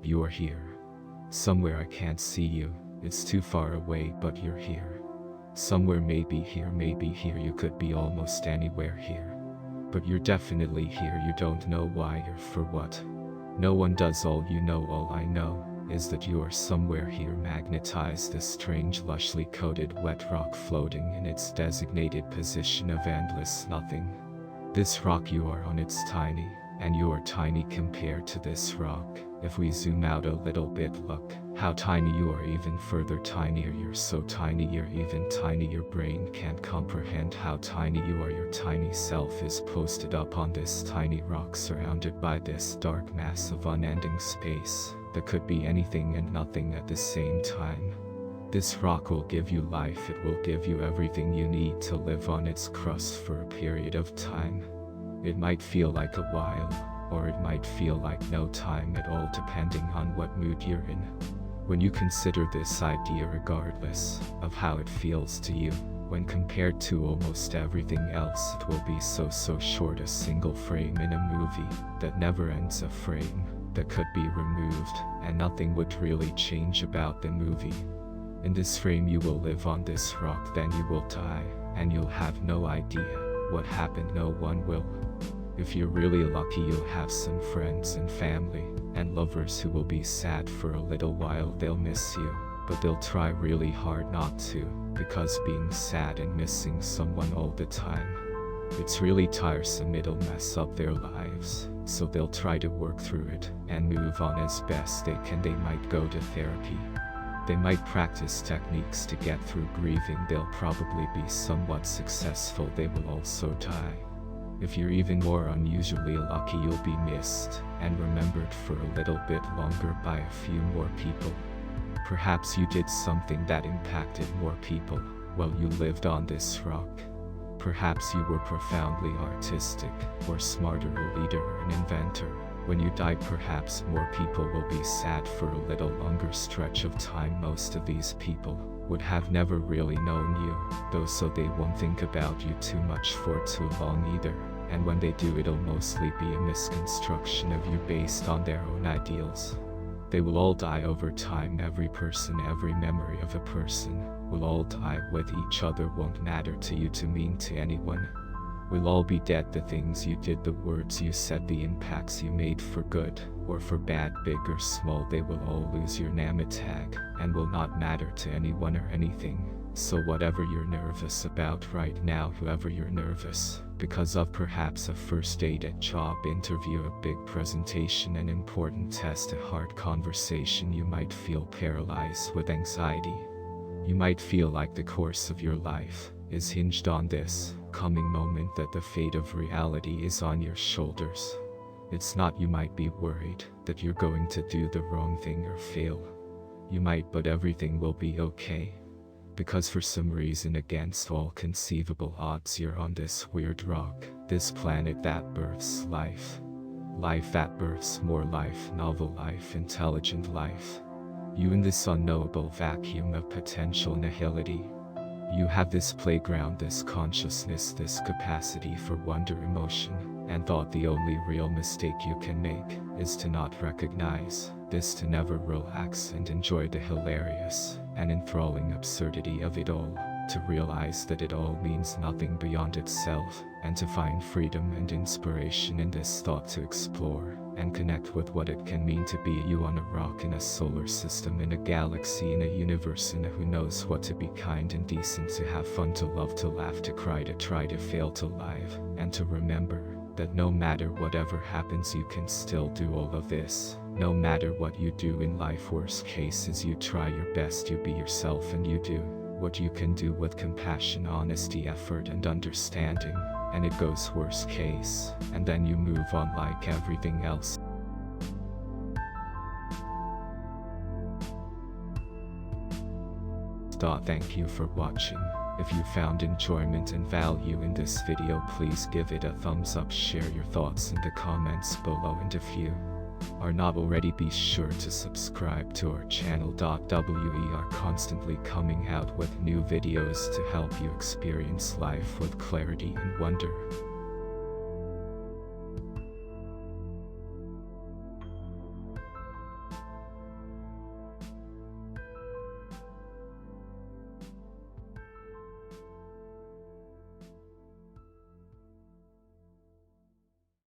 You are here. Somewhere I can't see you. It's too far away, but you're here. Somewhere maybe here, you could be almost anywhere here. But you're definitely here, you don't know why or for what. No one does. All you know, all I know, is that you are somewhere here, magnetized, this strange lushly coated wet rock floating in its designated position of endless nothing. This rock you are on, it's tiny, and you are tiny compared to this rock. If we zoom out a little bit, look how tiny you are, even further tinier. You're so tiny, you're even tiny. Your brain can't comprehend how tiny you are. Your tiny self is posted up on this tiny rock, surrounded by this dark mass of unending space that could be anything and nothing at the same time. This rock will give you life. It will give you everything you need to live on its crust for a period of time. It might feel like a while, or it might feel like no time at all, depending on what mood you're in. When you consider this idea, regardless of how it feels to you, when compared to almost everything else, it will be so short, a single frame in a movie that never ends, a frame that could be removed and nothing would really change about the movie. In this frame you will live on this rock, then you will die, and you'll have no idea what happened. No one will. If you're really lucky, you'll have some friends and family and lovers who will be sad for a little while. They'll miss you, but they'll try really hard not to, because being sad and missing someone all the time, it's really tiresome. It'll mess up their lives, so they'll try to work through it and move on as best they can. They might go to therapy. They might practice techniques to get through grieving. They'll probably be somewhat successful. They will also die. If you're even more unusually lucky, you'll be missed and remembered for a little bit longer by a few more people. Perhaps you did something that impacted more people while you lived on this rock. Perhaps you were profoundly artistic, or smart, or a leader, or an inventor. When you die, perhaps more people will be sad for a little longer stretch of time. Most of these people would have never really known you, though, so they won't think about you too much for too long either. And when they do, it'll mostly be a misconstruction of you based on their own ideals. They will all die over time. Every person, every memory of a person will all die with each other. Won't matter to you to mean to anyone. We'll all be dead. The things you did, the words you said, the impacts you made for good or for bad, big or small, they will all lose your name tag and will not matter to anyone or anything. So whatever you're nervous about right now, whoever you're nervous because of, perhaps a first date, a job interview, a big presentation, an important test, a hard conversation, you might feel paralyzed with anxiety. You might feel like the course of your life is hinged on this coming moment, that the fate of reality is on your shoulders. It's not. You might be worried that you're going to do the wrong thing or fail. You might, but everything will be okay. Because for some reason, against all conceivable odds, you're on this weird rock, this planet that births life. Life that births more life, novel life, intelligent life. You in this unknowable vacuum of potential nihility. You have this playground, this consciousness, this capacity for wonder, emotion, and thought. The only real mistake you can make is to not recognize this, to never relax and enjoy the hilarious and enthralling absurdity of it all, to realize that it all means nothing beyond itself, and to find freedom and inspiration in this thought, to explore and connect with what it can mean to be you on a rock, in a solar system, in a galaxy, in a universe, in a who knows what, to be kind and decent, to have fun, to love, to laugh, to cry, to try, to fail, to live, and to remember that no matter whatever happens, you can still do all of this. No matter what you do in life, worst case is you try your best, you be yourself, and you do what you can do with compassion, honesty, effort, and understanding. And it goes worst case, and then you move on like everything else. Thank you for watching. If you found enjoyment and value in this video, please give it a thumbs up, share your thoughts in the comments below, and if you are not already, be sure to subscribe to our channel. We are constantly coming out with new videos to help you experience life with clarity and wonder.